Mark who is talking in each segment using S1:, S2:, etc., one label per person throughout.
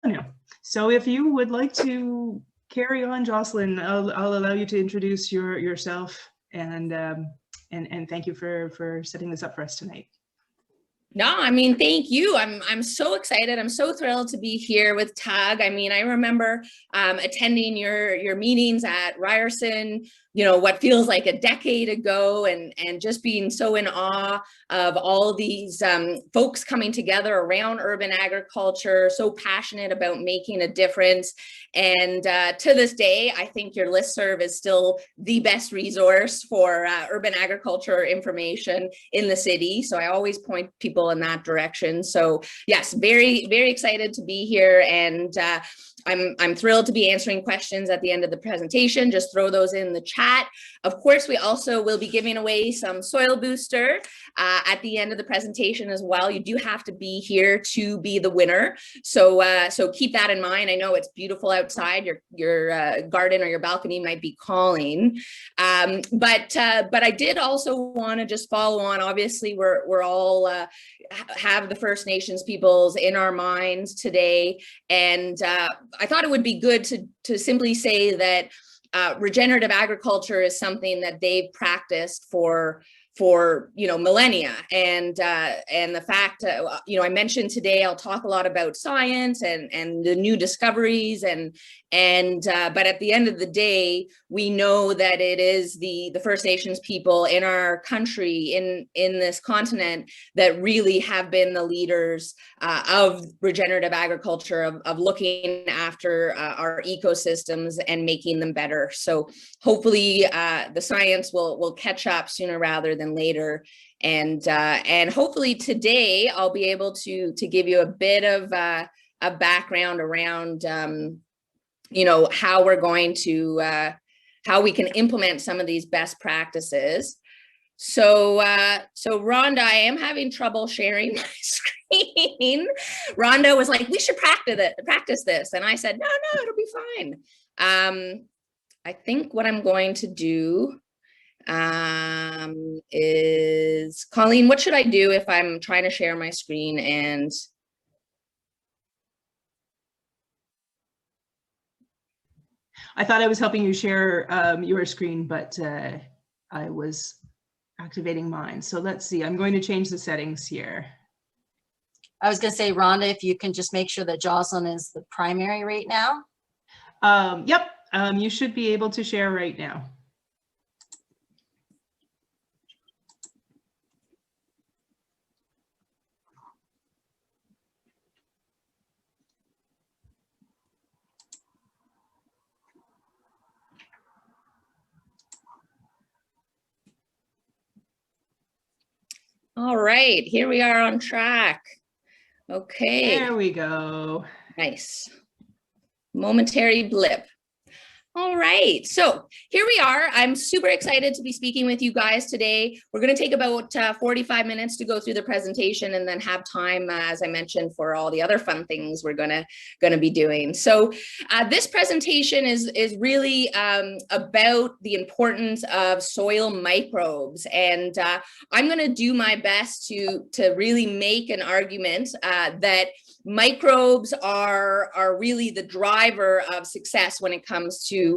S1: Molyneux. So if you would like to carry on, Jocelyn, I'll allow you to introduce yourself and thank you for setting this up for us tonight.
S2: No, I mean, thank you. I'm so excited. I'm so thrilled to be here with TAG. I mean, I remember attending your meetings at Ryerson, you know, what feels like a decade ago, and just being so in awe of all these folks coming together around urban agriculture, so passionate about making a difference. And to this day, I think your listserv is still the best resource for urban agriculture information in the city. So I always point people in that direction. So yes, very, very excited to be here. And I'm thrilled to be answering questions at the end of the presentation. Just throw those in the chat. Of course, we also will be giving away some soil booster at the end of the presentation as well. You do have to be here to be the winner. So so keep that in mind. I know it's beautiful outside. Your garden or your balcony might be calling. But I did also want to just follow on. Obviously, we're all have the First Nations peoples in our minds today. And I thought it would be good to simply say that regenerative agriculture is something that they've practiced for millennia, and the fact I mentioned today, I'll talk a lot about science and the new discoveries, but at the end of the day, we know that it is the First Nations people in our country, in this continent, that really have been the leaders of regenerative agriculture, of looking after our ecosystems and making them better. So hopefully the science will catch up sooner rather than later, and hopefully today I'll be able to give you a bit of a background around how we're going to how we can implement some of these best practices. So Rhonda, I am having trouble sharing my screen. Rhonda was like, we should practice this, and I said, no, it'll be fine. I think what I'm going to do is, Colleen, what should I do if I'm trying to share my screen? And
S1: I thought I was helping you share your screen, but I was activating mine. So let's see, I'm going to change the settings here.
S3: I was going to say, Rhonda, if you can just make sure that Jocelyn is the primary right now.
S1: Yep, you should be able to share right now.
S2: all right, here we are on track. Okay.
S1: There we go.
S2: Nice. Momentary blip. All right, so here we are. I'm super excited to be speaking with you guys today. We're going to take about 45 minutes to go through the presentation, and then have time, as I mentioned, for all the other fun things we're going to be doing. So this presentation is really about the importance of soil microbes, and I'm going to do my best to really make an argument that microbes are really the driver of success when it comes to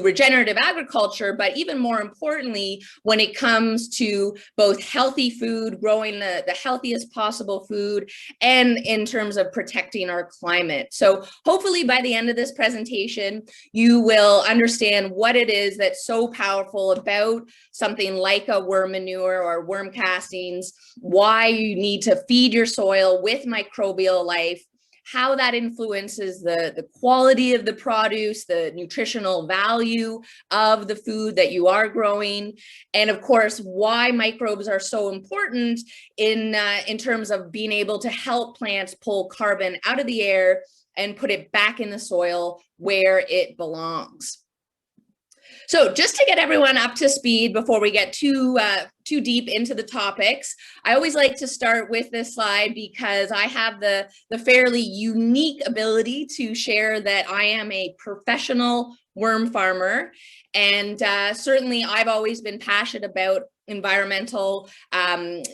S2: regenerative agriculture, but even more importantly, when it comes to both healthy food, growing the healthiest possible food, and in terms of protecting our climate. So hopefully by the end of this presentation, you will understand what it is that's so powerful about something like a worm manure or worm castings, why you need to feed your soil with microbial life, how that influences the quality of the produce, the nutritional value of the food that you are growing, and of course, why microbes are so important in terms of being able to help plants pull carbon out of the air and put it back in the soil where it belongs. So just to get everyone up to speed before we get too deep into the topics, I always like to start with this slide because I have the fairly unique ability to share that I am a professional worm farmer. And certainly I've always been passionate environmental,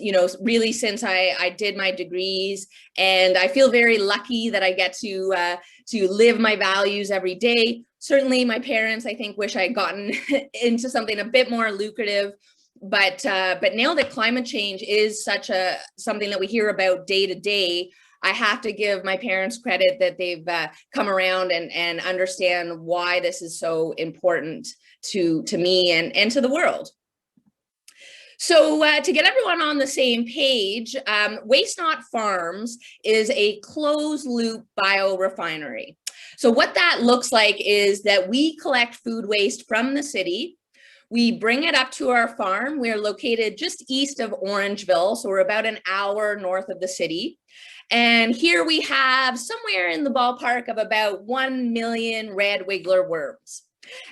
S2: you know, really since I did my degrees, and I feel very lucky that I get to live my values every day. Certainly my parents, I think, wish I had gotten into something a bit more lucrative, but now that climate change is something that we hear about day to day, I have to give my parents credit that they've come around and understand why this is so important to me and to the world. So to get everyone on the same page, Wastenot Farms is a closed loop biorefinery. So what that looks like is that we collect food waste from the city. We bring it up to our farm. We're located just east of Orangeville, so we're about an hour north of the city. And here we have somewhere in the ballpark of about 1 million red wiggler worms.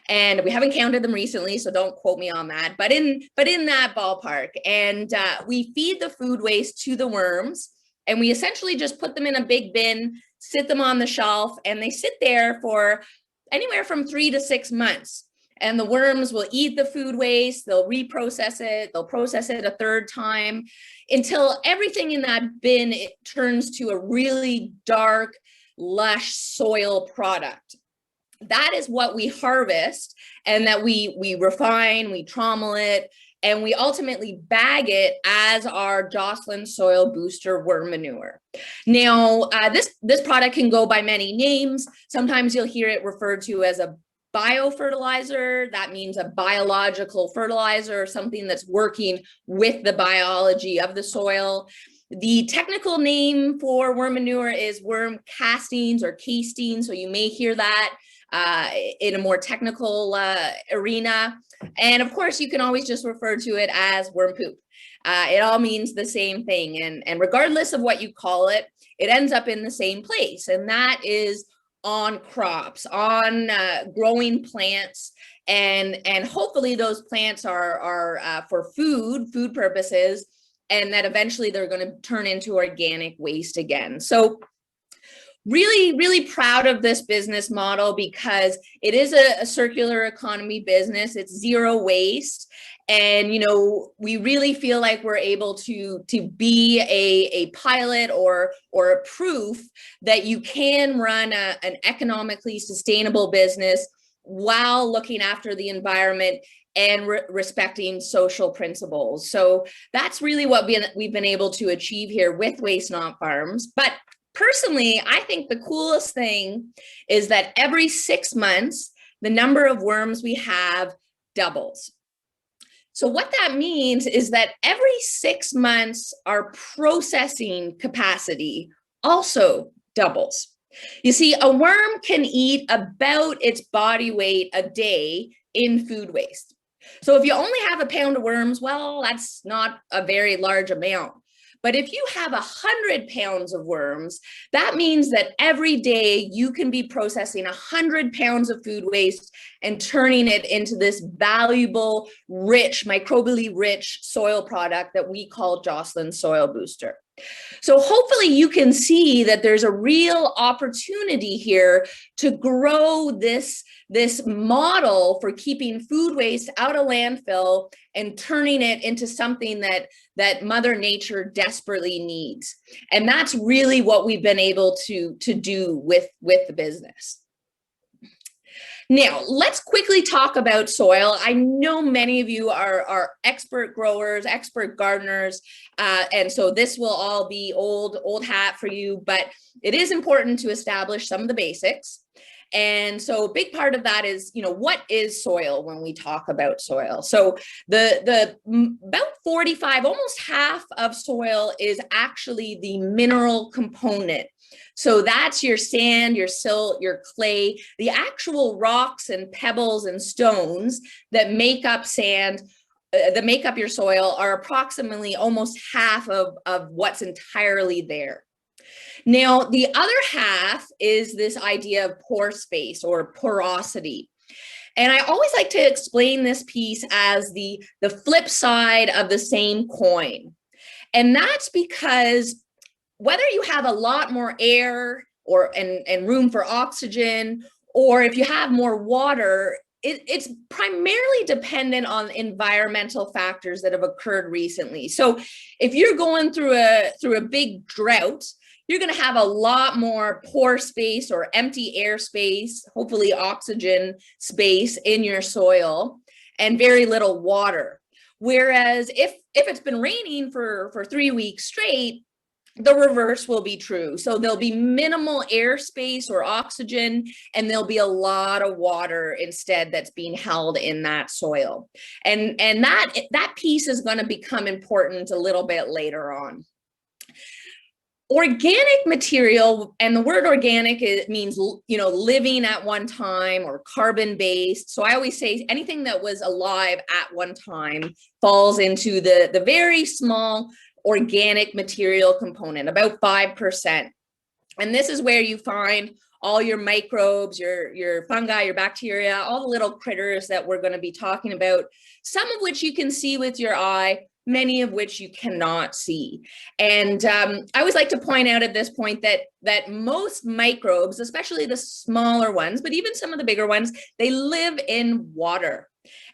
S2: And we haven't counted them recently, so don't quote me on that, but in that ballpark. And we feed the food waste to the worms, and we essentially just put them in a big bin, sit them on the shelf, and they sit there for anywhere from 3 to 6 months. And the worms will eat the food waste, they'll reprocess it, they'll process it a third time until everything in that bin turns to a really dark, lush soil product. That is what we harvest, and that we refine, we trommel it, and we ultimately bag it as our Jocelyn Soil Booster worm manure. Now, this product can go by many names. Sometimes you'll hear it referred to as a biofertilizer. That means a biological fertilizer, something that's working with the biology of the soil. The technical name for worm manure is worm castings or castings, so you may hear that in a more technical arena. And of course, you can always just refer to it as worm poop. It all means the same thing. And regardless of what you call it, it ends up in the same place. And that is on crops, on growing plants. And hopefully those plants are for food purposes, and that eventually they're going to turn into organic waste again. So really, really proud of this business model because it is a circular economy business. It's zero waste. And, you know, we really feel like we're able to be a pilot or a proof that you can run an economically sustainable business while looking after the environment and respecting social principles. So that's really what we've been able to achieve here with Wastenot Farms. But personally, I think the coolest thing is that every 6 months, the number of worms we have doubles. So what that means is that every 6 months, our processing capacity also doubles. You see, a worm can eat about its body weight a day in food waste. So if you only have a pound of worms, well, that's not a very large amount. But if you have 100 pounds of worms, that means that every day you can be processing 100 pounds of food waste and turning it into this valuable, rich, microbially rich soil product that we call Jocelyn Soil Booster. So hopefully you can see that there's a real opportunity here to grow this model for keeping food waste out of landfill and turning it into something that Mother Nature desperately needs. And that's really what we've been able to do with the business. Now, let's quickly talk about soil. I know many of you are expert growers, expert gardeners, and so this will all be old hat for you, but it is important to establish some of the basics. And so a big part of that is, you know, what is soil when we talk about soil? So the about 45, almost half of soil is actually the mineral component. So that's your sand, your silt, your clay, the actual rocks and pebbles and stones that make up sand, that make up your soil are approximately almost half of what's entirely there. Now, the other half is this idea of pore space or porosity. And I always like to explain this piece as the flip side of the same coin. And that's because whether you have a lot more air and room for oxygen, or if you have more water, it's primarily dependent on environmental factors that have occurred recently. So if you're going through a big drought, you're going to have a lot more pore space or empty air space, hopefully oxygen space in your soil, and very little water. Whereas if it's been raining for 3 weeks straight, the reverse will be true. So there'll be minimal airspace or oxygen, and there'll be a lot of water instead that's being held in that soil. And that piece is going to become important a little bit later on. Organic material, and the word organic, it means, you know, living at one time or carbon based. So I always say anything that was alive at one time falls into the very small organic material component, about 5%. And this is where you find all your microbes, your fungi, your bacteria, all the little critters that we're going to be talking about, some of which you can see with your eye, many of which you cannot see. And I always like to point out at this point that most microbes, especially the smaller ones, but even some of the bigger ones, they live in water.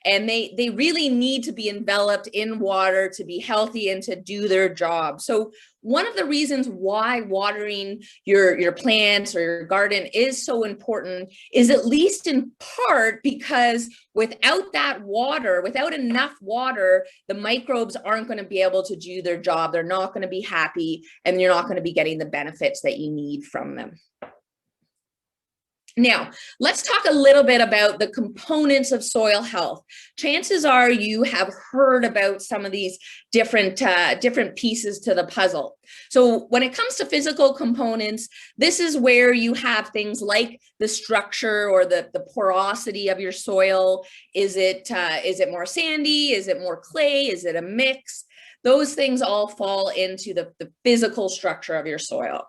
S2: And they really need to be enveloped in water to be healthy and to do their job. So one of the reasons why watering your plants or your garden is so important is, at least in part, because without that water, without enough water, the microbes aren't going to be able to do their job. They're not going to be happy, and you're not going to be getting the benefits that you need from them. Now, let's talk a little bit about the components of soil health. Chances are you have heard about some of these different pieces to the puzzle. So when it comes to physical components, this is where you have things like the structure or the porosity of your soil. Is it more sandy? Is it more clay? Is it a mix? Those things all fall into the physical structure of your soil.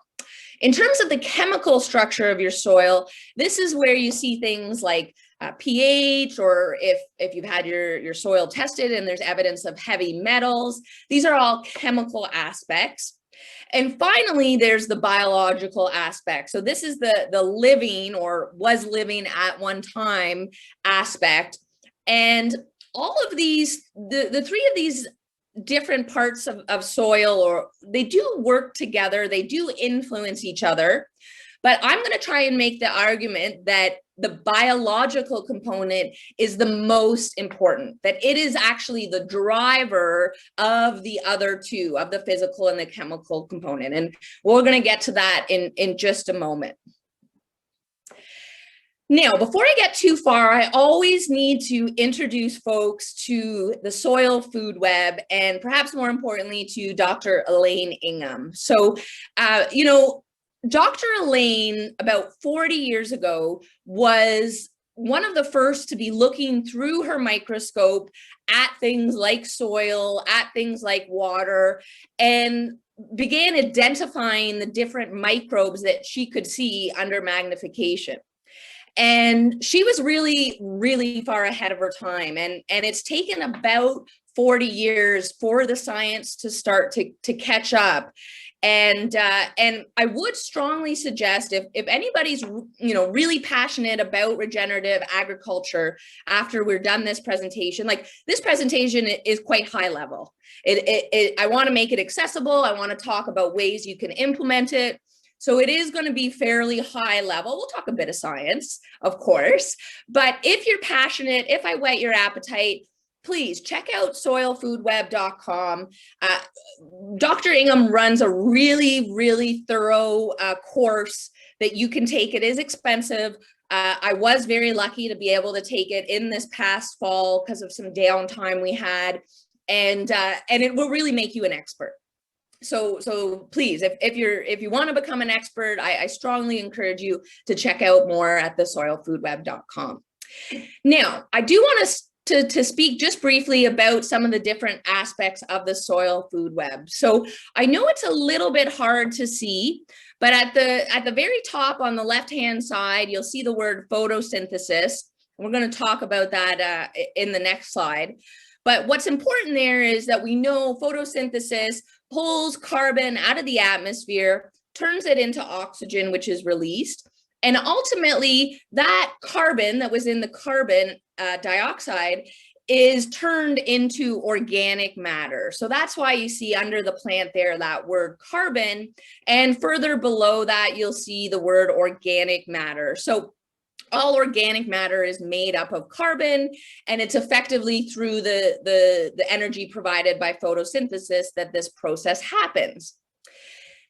S2: In terms of the chemical structure of your soil, this is where you see things like pH, or if you've had your soil tested and there's evidence of heavy metals. These are all chemical aspects. And finally, there's the biological aspect. So this is the living, or was living at one time, aspect. And all of these, the three of these different parts of soil, or they do work together, they do influence each other. But I'm going to try and make the argument that the biological component is the most important, that it is actually the driver of the other two, of the physical and the chemical component. And we're going to get to that in just a moment. Now, before I get too far, I always need to introduce folks to the soil food web, and perhaps more importantly, to Dr. Elaine Ingham. So, you know, Dr. Elaine, about 40 years ago, was one of the first to be looking through her microscope at things like soil, at things like water, and began identifying the different microbes that she could see under magnification. And she was really, really far ahead of her time. And it's taken about 40 years for the science to start to catch up. And I would strongly suggest, if anybody's, you know, really passionate about regenerative agriculture, after we're done this presentation, like, this presentation is quite high level. I want to make it accessible. I want to talk about ways you can implement it. So it is going to be fairly high level. We'll talk a bit of science, of course, but if you're passionate, if I whet your appetite, please check out soilfoodweb.com. Dr. Ingham runs a really, really thorough course that you can take. It is expensive. I was very lucky to be able to take it in this past fall because of some downtime we had, and it will really make you an expert. So please, if you want to become an expert, I strongly encourage you to check out more at the soilfoodweb.com. Now, I do want to speak just briefly about some of the different aspects of the soil food web. So I know it's a little bit hard to see, but at the very top on the left-hand side, you'll see the word photosynthesis. We're going to talk about that in the next slide. But what's important there is that we know photosynthesis pulls carbon out of the atmosphere, turns it into oxygen, which is released. And ultimately, that carbon that was in the carbon dioxide is turned into organic matter. So that's why you see under the plant there that word carbon, and further below that, you'll see the word organic matter. So all organic matter is made up of carbon, and it's effectively through the energy provided by photosynthesis that this process happens.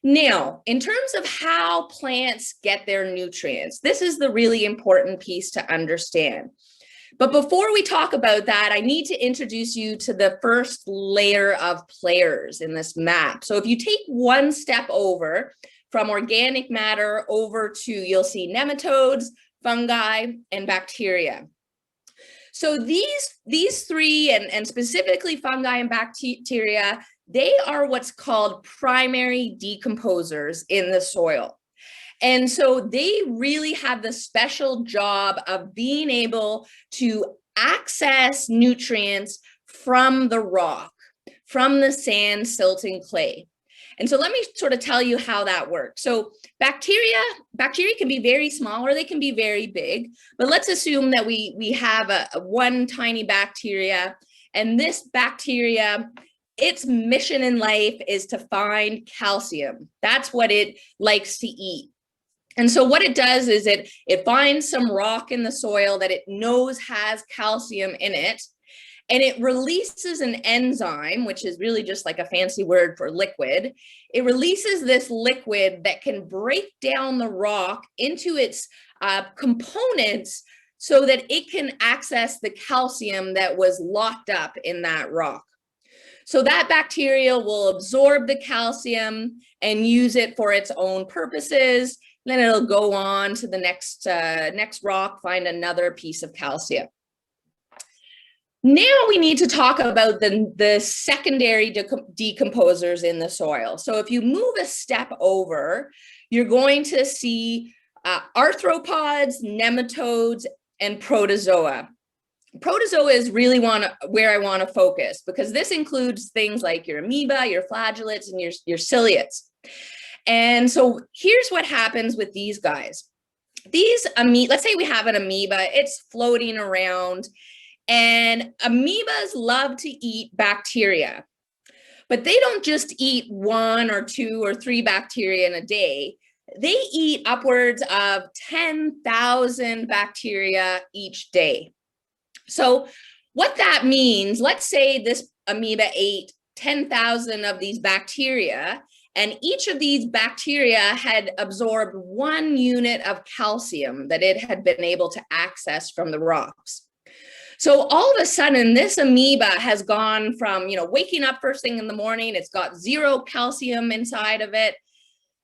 S2: Now, in terms of how plants get their nutrients, this is the really important piece to understand. But before we talk about that, I need to introduce you to the first layer of players in this map. So if you take one step over from organic matter over to, you'll see nematodes, fungi, and bacteria. So these three, and specifically fungi and bacteria, they are what's called primary decomposers in the soil. And so they really have the special job of being able to access nutrients from the rock, from the sand, silt, and clay. And so let me sort of tell you how that works. So bacteria can be very small or they can be very big, but let's assume that we have a one tiny bacteria, and this bacteria, its mission in life is to find calcium. That's what it likes to eat. And so what it does is it finds some rock in the soil that it knows has calcium in it, and it releases an enzyme, which is really just like a fancy word for liquid. It releases this liquid that can break down the rock into its components so that it can access the calcium that was locked up in that rock. So that bacteria will absorb the calcium and use it for its own purposes. Then it'll go on to the next rock, find another piece of calcium. Now we need to talk about the secondary decomposers in the soil. So if you move a step over, you're going to see arthropods, nematodes, and protozoa. Protozoa is really where I want to focus, because this includes things like your amoeba, your flagellates, and your ciliates. And so here's what happens with these guys. Let's say we have an amoeba, it's floating around, and amoebas love to eat bacteria, but they don't just eat 1 or 2 or 3 bacteria in a day. They eat upwards of 10,000 bacteria each day. So what that means, let's say this amoeba ate 10,000 of these bacteria, and each of these bacteria had absorbed 1 unit of calcium that it had been able to access from the rocks. So all of a sudden, this amoeba has gone from, waking up first thing in the morning, it's got 0 calcium inside of it.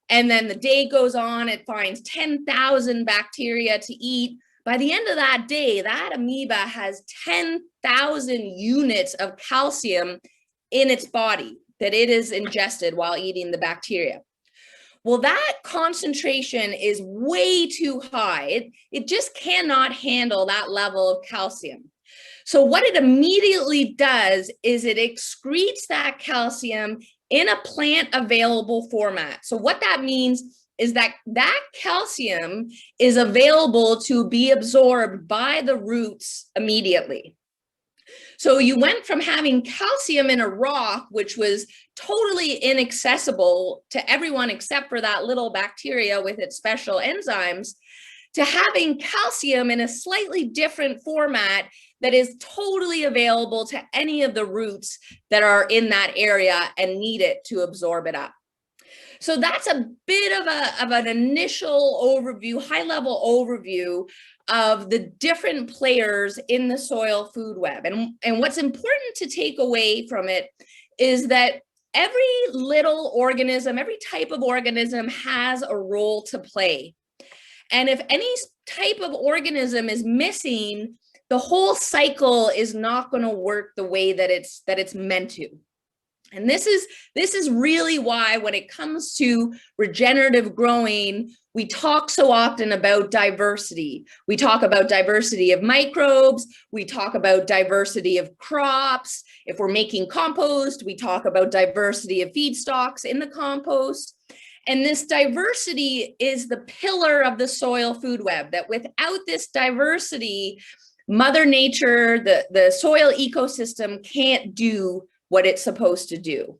S2: And then the day goes on, it finds 10,000 bacteria to eat. By the end of that day, that amoeba has 10,000 units of calcium in its body that it is ingested while eating the bacteria. Well, that concentration is way too high. It just cannot handle that level of calcium. So what it immediately does is it excretes that calcium in a plant available format. So what that means is that calcium is available to be absorbed by the roots immediately. So you went from having calcium in a rock, which was totally inaccessible to everyone except for that little bacteria with its special enzymes, to having calcium in a slightly different format that is totally available to any of the roots that are in that area and need it to absorb it up. So that's a bit of an initial overview, high-level overview of the different players in the soil food web. And what's important to take away from it is that every little organism, every type of organism has a role to play. And if any type of organism is missing, the whole cycle is not going to work the way that it's meant to. And this is really why when it comes to regenerative growing, we talk so often about diversity. We talk about diversity of microbes. We talk about diversity of crops. If we're making compost, we talk about diversity of feedstocks in the compost. And this diversity is the pillar of the soil food web, that without this diversity, Mother Nature, the soil ecosystem can't do what it's supposed to do.